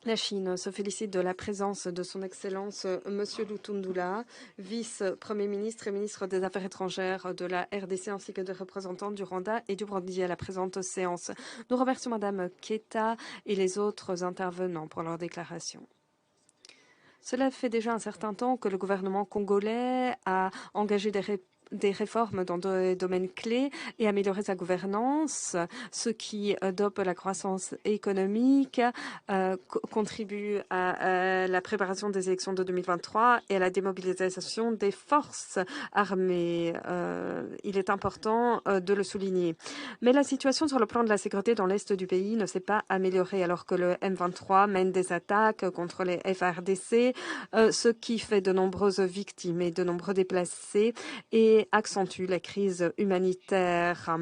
La Chine se félicite de la présence de son Excellence Monsieur Lutundula, vice-premier ministre et ministre des Affaires étrangères de la RDC, ainsi que des représentants du Rwanda et du Burundi à la présente séance. Nous remercions Madame Keita et les autres intervenants pour leur déclaration. Cela fait déjà un certain temps que le gouvernement congolais a engagé des réformes dans des domaines clés et améliorer sa gouvernance, ce qui dope la croissance économique, contribue à la préparation des élections de 2023 et à la démobilisation des forces armées. Il est important de le souligner. Mais la situation sur le plan de la sécurité dans l'est du pays ne s'est pas améliorée alors que le M23 mène des attaques contre les FARDC, ce qui fait de nombreuses victimes et de nombreux déplacés et accentue la crise humanitaire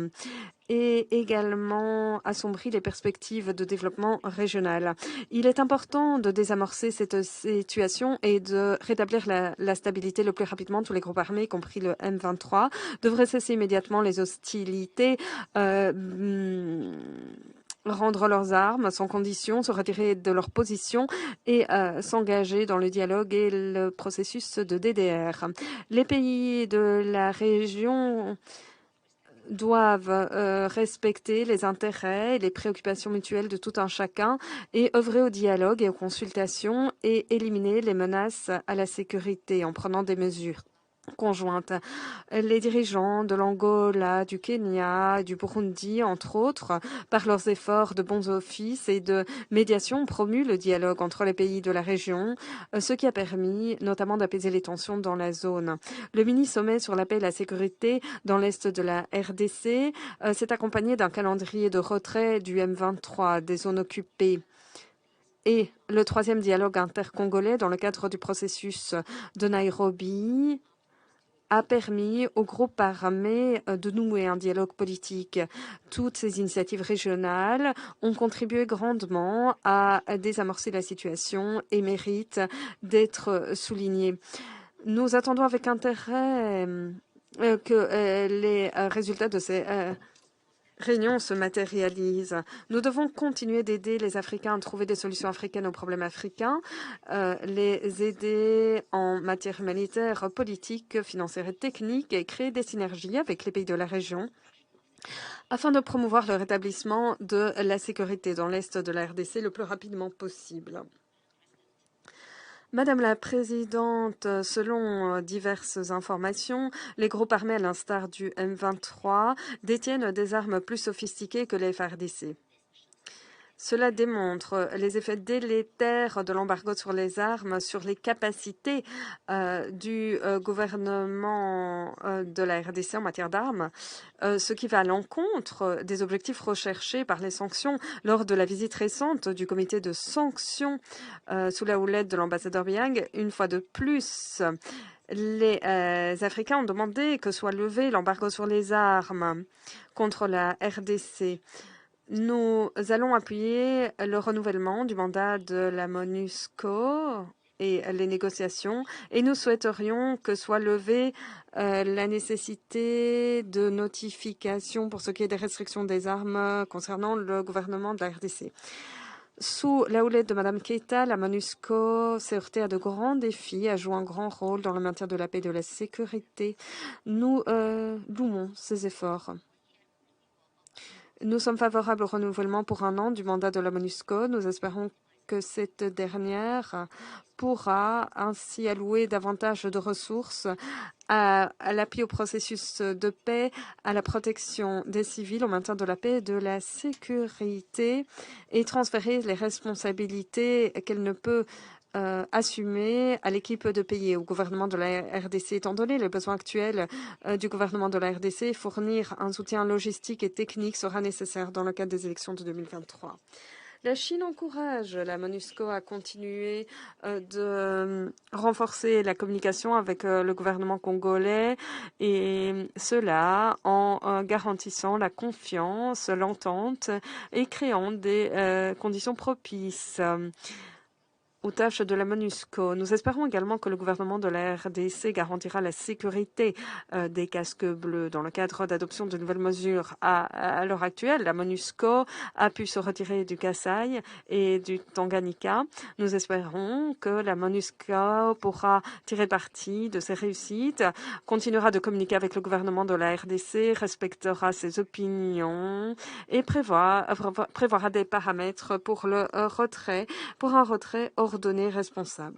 et également assombrit les perspectives de développement régional. Il est important de désamorcer cette situation et de rétablir la stabilité le plus rapidement. Tous les groupes armés, y compris le M23, devraient cesser immédiatement les hostilités, rendre leurs armes sans condition, se retirer de leur position et s'engager dans le dialogue et le processus de DDR. Les pays de la région doivent respecter les intérêts et les préoccupations mutuelles de tout un chacun et œuvrer au dialogue et aux consultations et éliminer les menaces à la sécurité en prenant des mesures conjointe. Les dirigeants de l'Angola, du Kenya, du Burundi, entre autres, par leurs efforts de bons offices et de médiation, ont promu le dialogue entre les pays de la région, ce qui a permis notamment d'apaiser les tensions dans la zone. Le mini-sommet sur la paix et la sécurité dans l'est de la RDC s'est accompagné d'un calendrier de retrait du M23 des zones occupées. Et le troisième dialogue intercongolais dans le cadre du processus de Nairobi a permis au groupe armé de nouer un dialogue politique. Toutes ces initiatives régionales ont contribué grandement à désamorcer la situation et méritent d'être soulignées. Nous attendons avec intérêt que les résultats de ces réunion se matérialise. Nous devons continuer d'aider les Africains à trouver des solutions africaines aux problèmes africains, les aider en matière humanitaire, politique, financière et technique et créer des synergies avec les pays de la région afin de promouvoir le rétablissement de la sécurité dans l'est de la RDC le plus rapidement possible. Madame la Présidente, selon diverses informations, les groupes armés, à l'instar du M23, détiennent des armes plus sophistiquées que les FARDC. Cela démontre les effets délétères de l'embargo sur les armes sur les capacités du gouvernement de la RDC en matière d'armes, ce qui va à l'encontre des objectifs recherchés par les sanctions lors de la visite récente du comité de sanctions sous la houlette de l'ambassadeur Biang. Une fois de plus, les Africains ont demandé que soit levé l'embargo sur les armes contre la RDC. Nous allons appuyer le renouvellement du mandat de la MONUSCO et les négociations, et nous souhaiterions que soit levée la nécessité de notification pour ce qui est des restrictions des armes concernant le gouvernement de la RDC. Sous la houlette de Mme Keita, la MONUSCO s'est heurtée à de grands défis, a joué un grand rôle dans le maintien de la paix et de la sécurité. Nous louons ces efforts. Nous sommes favorables au renouvellement pour 1 an du mandat de la MONUSCO. Nous espérons que cette dernière pourra ainsi allouer davantage de ressources à l'appui au processus de paix, à la protection des civils, au maintien de la paix et de la sécurité et transférer les responsabilités qu'elle ne peut assumer à l'équipe de pays, au gouvernement de la RDC. Étant donné les besoins actuels du gouvernement de la RDC, fournir un soutien logistique et technique sera nécessaire dans le cadre des élections de 2023. La Chine encourage la MONUSCO à continuer de renforcer la communication avec le gouvernement congolais et cela en garantissant la confiance, l'entente et créant des conditions propices. aux tâches de la MONUSCO. Nous espérons également que le gouvernement de la RDC garantira la sécurité des casques bleus dans le cadre d'adoption de nouvelles mesures. À l'heure actuelle, la MONUSCO a pu se retirer du Kasaï et du Tanganyika. Nous espérons que la MONUSCO pourra tirer parti de ces réussites, continuera de communiquer avec le gouvernement de la RDC, respectera ses opinions et prévoira des paramètres pour le retrait, pour un retrait ordonné responsable.